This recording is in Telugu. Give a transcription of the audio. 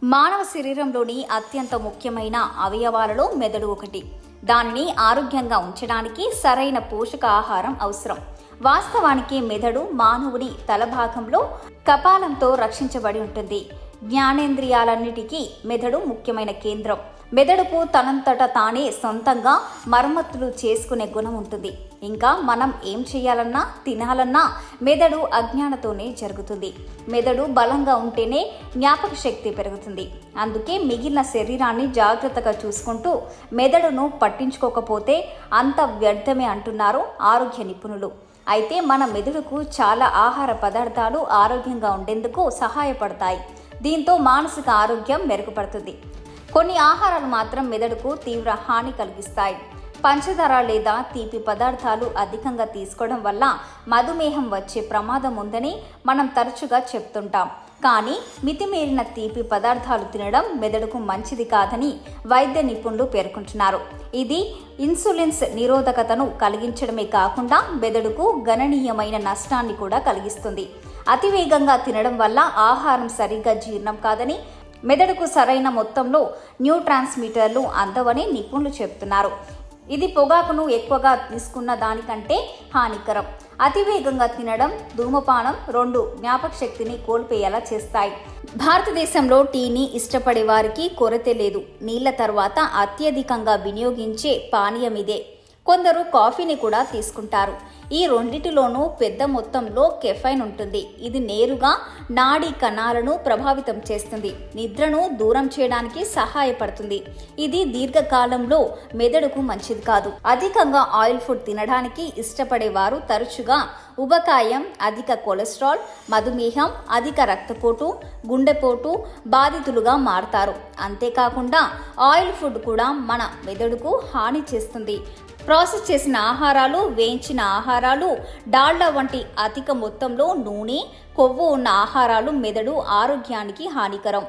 మానవ శరీరంలోని అత్యంత ముఖ్యమైన అవయవాలలో మెదడు ఒకటి. దానిని ఆరోగ్యంగా ఉంచడానికి సరైన పోషకాహారం అవసరం. వాస్తవానికి మెదడు మానవుని తల భాగంలో కపాలంతో రక్షించబడి ఉంటుంది. జ్ఞానేంద్రియాలన్నిటికీ మెదడు ముఖ్యమైన కేంద్రం. మెదడుకు తనంతట తానే సొంతంగా మరమ్మతులు చేసుకునే గుణం ఉంటుంది. ఇంకా మనం ఏం చేయాలన్నా తినాలన్నా మెదడు అజ్ఞానతోనే జరుగుతుంది. మెదడు బలంగా ఉంటేనే జ్ఞాపక శక్తి పెరుగుతుంది. అందుకే మిగిలిన శరీరాన్ని జాగ్రత్తగా చూసుకుంటూ మెదడును పట్టించుకోకపోతే అంత వ్యర్థమే అంటున్నారు ఆరోగ్య నిపుణులు. అయితే మన మెదడుకు చాలా ఆహార పదార్థాలు ఆరోగ్యంగా ఉండేందుకు సహాయపడతాయి. దీంతో మానసిక ఆరోగ్యం మెరుగుపడుతుంది. కొన్ని ఆహారాలు మాత్రం మెదడుకు తీవ్ర హాని కలిగిస్తాయి. పంచదార లేదా తీపి పదార్థాలు అధికంగా తీసుకోవడం వల్ల మధుమేహం వచ్చే ప్రమాదం ఉందని మనం తరచుగా చెప్తుంటాం. కానీ మితిమీరిన తీపి పదార్థాలు తినడం మెదడుకు మంచిది కాదని వైద్య నిపుణులు పేర్కొంటున్నారు. ఇది ఇన్సులిన్స్ నిరోధకతను కలిగించడమే కాకుండా మెదడుకు గణనీయమైన నష్టాన్ని కూడా కలిగిస్తుంది. అతివేగంగా తినడం వల్ల ఆహారం సరిగ్గా జీర్ణం కాదని, మెదడుకు సరైన మొత్తంలో న్యూట్రాన్స్మిటర్లు అందవని నిపుణులు చెబుతున్నారు. ఇది పొగాకును ఎక్కువగా తీసుకున్న దానికంటే హానికరం. అతివేగంగా తినడం, ధూమపానం రెండు జ్ఞాపక శక్తిని కోల్పోయేలా చేస్తాయి. భారతదేశంలో టీని ఇష్టపడే వారికి కొరతే లేదు. నీళ్ల తర్వాత అత్యధికంగా వినియోగించే పానీయం ఇదే. కొందరు కాఫీని కూడా తీసుకుంటారు. ఈ రెండిటిలోనూ పెద్ద మొత్తంలో కెఫైన్ ఉంటుంది. ఇది నేరుగా నాడీ కణాలను ప్రభావితం చేస్తుంది. నిద్రను దూరం చేయడానికి సహాయపడుతుంది. ఇది దీర్ఘకాలంలో మెదడుకు మంచిది కాదు. అధికంగా ఆయిల్ ఫుడ్ తినడానికి ఇష్టపడేవారు తరచుగా ఉబకాయం, అధిక కొలెస్ట్రాల్, మధుమేహం, అధిక రక్తపోటు, గుండెపోటు బాధితులుగా మారతారు. అంతేకాకుండా ఆయిల్ ఫుడ్ కూడా మన మెదడుకు హాని చేస్తుంది. ప్రాసెస్ చేసిన ఆహారాలు, వేయించిన ఆహారాలు, డాల్డా వంటి అధిక మొత్తంలో నూనె, కొవ్వు ఉన్న ఆహారాలు మెదడు ఆరోగ్యానికి హానికరం.